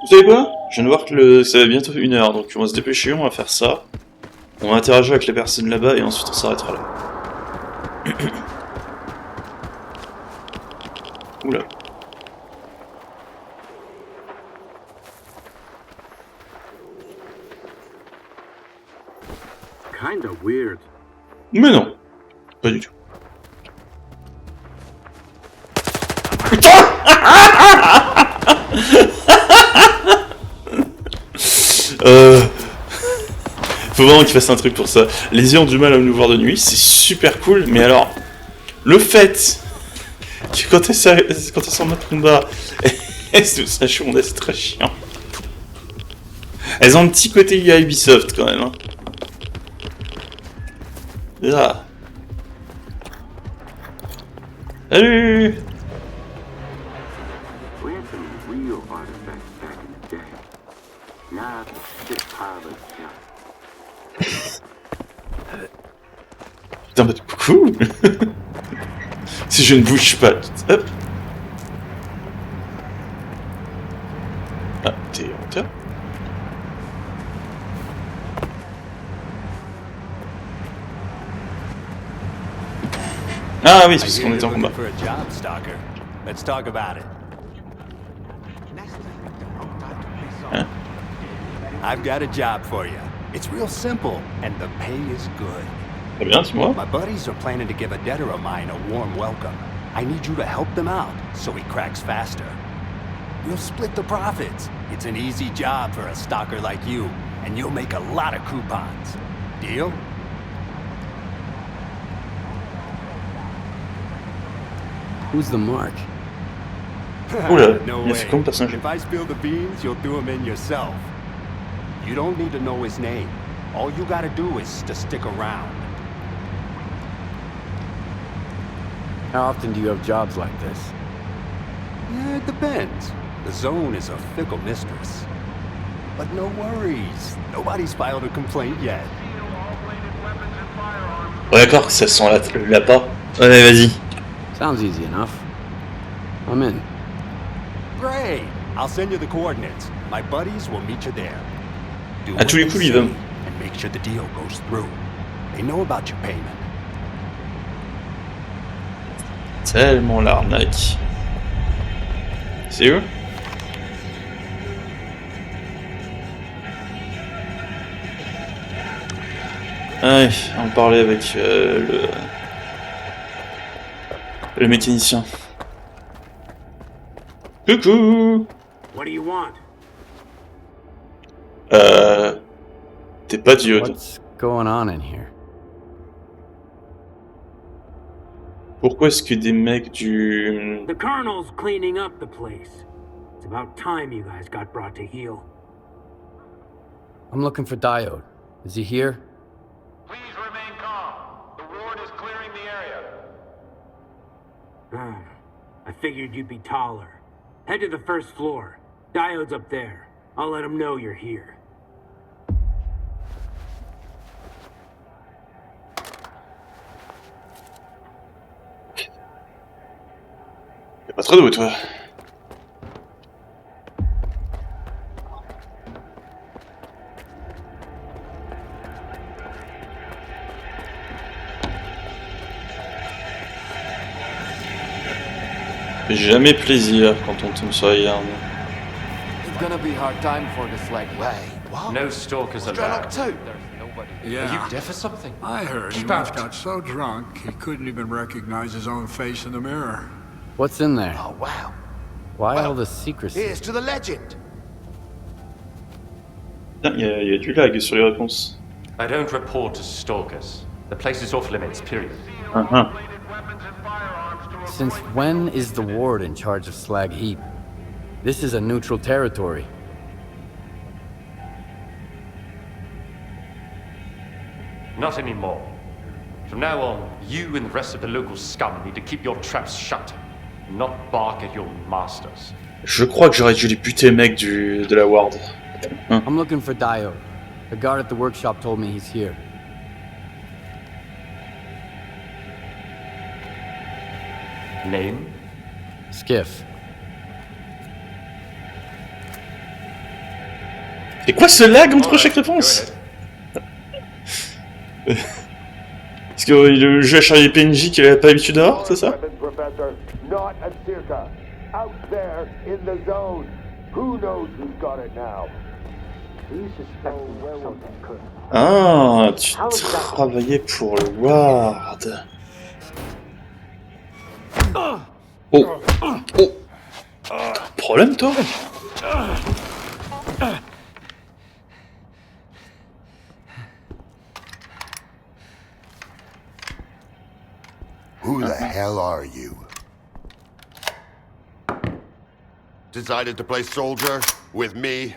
Vous savez quoi? Je viens de voir que ça va bientôt 1 heure, donc on va se dépêcher, on va faire ça. On va interagir avec les personnes là-bas et ensuite on s'arrêtera là. Oula. Kinda weird. Mais non, pas du tout. Faut vraiment qu'il fasse un truc pour ça. Les yeux ont du mal à nous voir de nuit, c'est super cool, mais alors, le fait que quand elles sont en mode combat, elles se sachent, c'est très chiant. Elles ont un petit côté Ubisoft quand même. Hein. Là. Salut. We had some real artifacts back in the day. Now it's just pile of junk. Putain, bah coucou. Si je ne bouge pas. Hop. Toi? Ah oui, c'est parce qu'on était en combat. For a job, stalker. Let's talk about it. Hein? I've got a job for you. It's real simple, and the pay is good. Très bien, dis-moi. My buddies are planning to give a debtor of mine a warm welcome. I need you to help them out so he cracks faster. We'll split the profits. It's an easy job for a stalker like you, and you'll make a lot of coupons. Deal? Who's the mark? Oula, No il a fait way. comme personnage. If I spill the beans, you'll do them in yourself. You don't need to know his name. All you gotta do is to stick around. How often do you have jobs like this? Yeah, it depends. The zone is a fickle mistress. But no worries. Nobody's filed a complaint yet. Ouais, d'accord, ça sent le lapin. Ouais, vas-y. Sounds easy enough. I'm in. Great. I'll send you the coordinates. My buddies will meet you there. Do À tous les what coups, they il va say and make sure the deal goes through. They know about your payment. Tellement l'arnaque. C'est où? Ouais, on parlait avec le mécanicien. Coucou. What do you want? T'es pas diode. What's going on in here? Pourquoi est-ce que des mecs du... The Colonel's cleaning up the place. It's about time you guys got brought to heel. I'm looking for Diode. Is he here? Please remain calm. The ward is clearing the area. I figured you'd be taller. Head to the first floor. Diode's up there. I'll let him know you're here. Y'a pas trop d'eau, toi. Fait jamais plaisir quand on tombe sur les armes. It's gonna be a hard time for the slag. No stalkers allowed. Yeah. Are you deaf or something? I heard he Keep once out. got so drunk he couldn't even recognize his own face in the mirror. What's in there? Oh, wow. Why all the secrecy? Here's to the legend. Putain, y a du lag sur les réponses. I don't report to stalkers. The place is off limits, period. Since when is the ward in charge of Slag Heap? This is a neutral territory. Not anymore. From now on, you and the rest of the local scum need to keep your traps shut. Not bark at your masters. Je crois que j'aurais dû les buter, mec, de la ward. I'm looking for Diode. The guard at the workshop told me he's here. Name? Skiff. C'est quoi ce lag entre chaque réponse? Est-ce que le jeu a chargé les PNJ qu'il avait pas l'habitude d'avoir, c'est ça? Not a Circa. Out there in the zone. Who knows who's got it now? Ah, tu travaillais pour le Ward. Oh. Oh. Problème, toi? Who the hell are you? Decided to play soldier with me?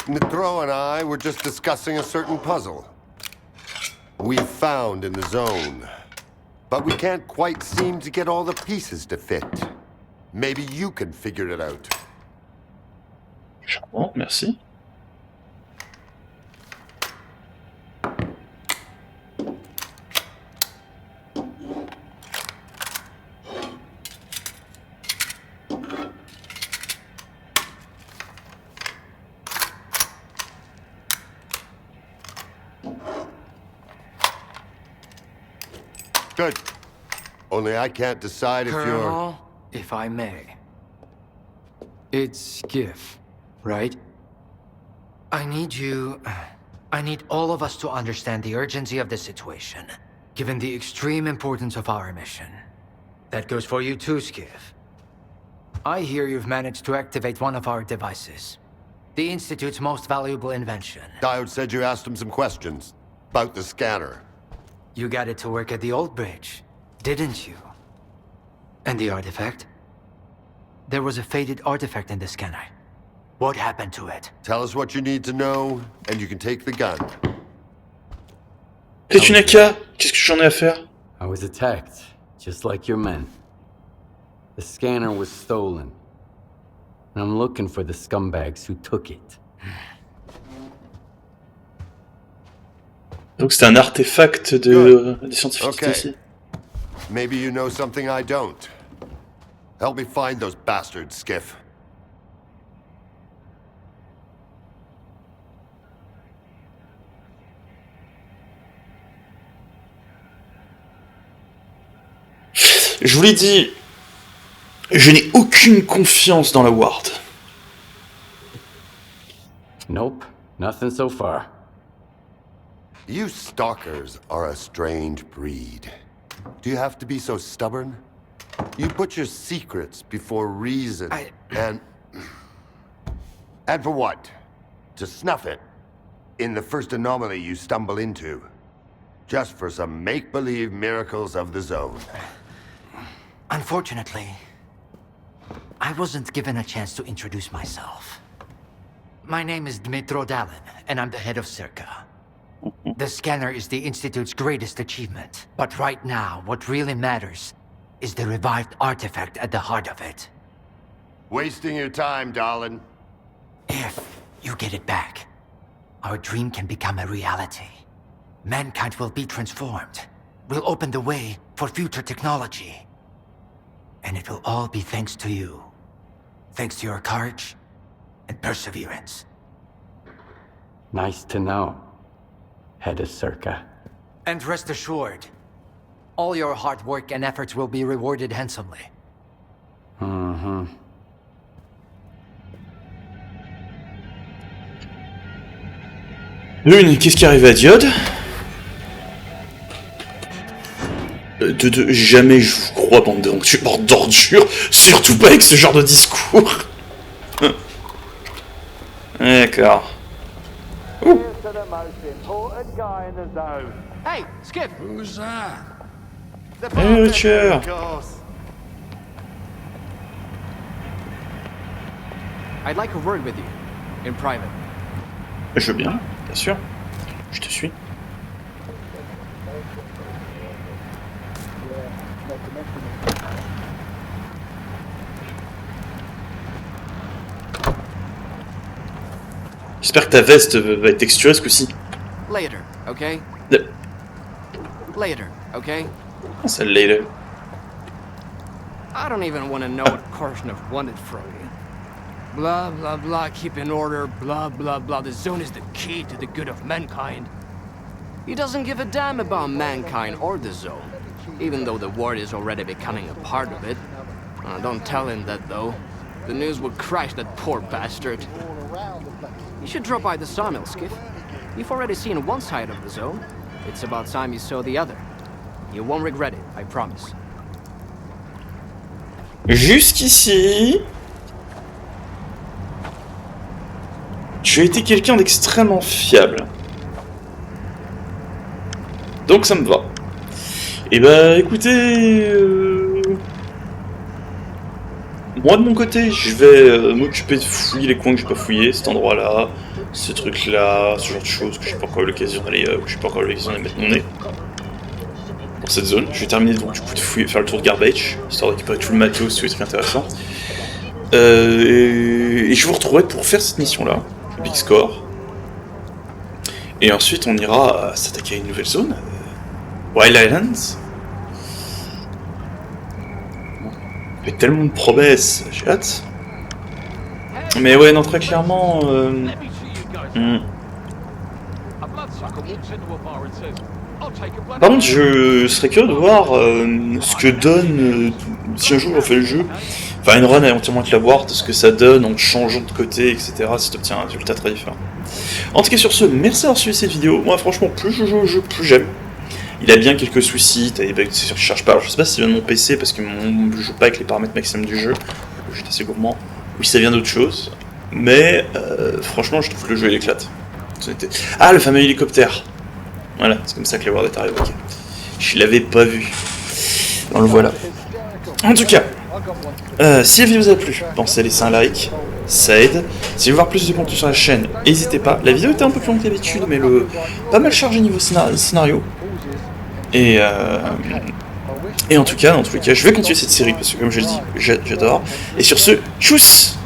Nitro and I were just discussing a certain puzzle we found in the zone. But we can't quite seem to get all the pieces to fit. Maybe you can figure it out. Charmant, merci. Good. Only I can't decide if you're... Colonel, if I may. It's Skiff, right? I need all of us to understand the urgency of the situation, given the extreme importance of our mission. That goes for you too, Skiff. I hear you've managed to activate one of our devices. The Institute's most valuable invention. Diode said you asked him some questions about the scanner. You got it to work at the old bridge, didn't you? And the artifact? There was a faded artifact in the scanner. What happened to it? Tell us what you need to know, and you can take the gun. Petunaka, qu'est-ce que j'en ai à faire? I was attacked, just like your men. The scanner was stolen. And I'm looking for the scumbags who took it. Donc c'est un artefact des scientifiques ici. Maybe you know something I don't. Help me find those bastards, Skiff. Je vous l'ai dit, je n'ai aucune confiance dans la Ward. Nope, nothing so far. You stalkers are a strange breed. Do you have to be so stubborn? You put your secrets before reason, and for what? To snuff it in the first anomaly you stumble into. Just for some make-believe miracles of the zone. Unfortunately, I wasn't given a chance to introduce myself. My name is Dmitro Dalin, and I'm the head of Circa. The scanner is the Institute's greatest achievement. But right now, what really matters is the revived artifact at the heart of it. Wasting your time, Dalin. If you get it back, our dream can become a reality. Mankind will be transformed. We'll open the way for future technology. And it will all be thanks to you. Thanks to your courage and perseverance. Nice to know, head of Circa. And rest assured, all your hard work and efforts will be rewarded handsomely. Mm-hmm. Lune, qu'est-ce qui arrive à Diode? Jamais je vous crois, bande d'ordures, surtout pas avec ce genre de discours. D'accord. Hey, Skip! Who's that? Hey, Richard. I'd like a word with you, in private. Je veux bien sûr. Je te suis. J'espère que ta veste va être texturée ce coup-ci. Later, okay? Later, okay? What's that later? I don't even want to know what Korshunov wanted from you. Blah, blah, blah, keep in order, blah, blah, blah. The zone is the key to the good of mankind. He doesn't give a damn about mankind or the zone, even though the Ward is already becoming a part of it. Don't tell him that, though. The news would crash that poor bastard. You should drop by the sawmill, Skiff. You've already seen one side of the zone. It's about time you saw the other. You won't regret it, I promise. Jusqu'ici, tu as été quelqu'un d'extrêmement fiable. Donc ça me va. Et bah écoutez, moi de mon côté, je vais m'occuper de fouiller les coins que j'ai pas fouillés, cet endroit-là, ce truc-là, ce genre de choses que j'ai pas encore eu l'occasion d'aller, mettre mon nez. Dans cette zone, je vais terminer donc du coup de fouiller, faire le tour de Garbage, histoire de récupérer tout le matos, tous les trucs intéressants. Et je vous retrouverai pour faire cette mission-là, Big Score. Et ensuite on ira s'attaquer à une nouvelle zone, Wild Islands. Avec tellement de promesses, j'ai hâte. Mais ouais, non, très clairement... Par contre, je serais curieux de voir ce que donne, si un jour on fait le jeu, enfin une run entièrement avec la Ward, ce que ça donne en changeant de côté, etc. Si tu obtiens un résultat très différent. En tout cas sur ce, merci d'avoir suivi cette vidéo. Moi franchement, plus je joue au jeu, plus j'aime. Il a bien quelques soucis, t'as des bugs qui ne chargent pas. Alors, je sais pas si ça vient de mon PC parce que je joue pas avec les paramètres maximum du jeu. J'étais assez gourmand. Ou si ça vient d'autre chose. Mais franchement, je trouve que le jeu il éclate. Ah, le fameux hélicoptère. Voilà, c'est comme ça que la Ward est arrivée. Okay. Je l'avais pas vu. On le voilà. En tout cas, si la vidéo vous a plu, pensez à laisser un like. Ça aide. Si vous voulez voir plus de contenu sur la chaîne, n'hésitez pas. La vidéo était un peu plus longue que d'habitude, mais pas mal chargé niveau scénario. Et en tout cas, dans tous les cas, je vais continuer cette série parce que comme je l'ai dit, j'adore. Et sur ce, tchuss!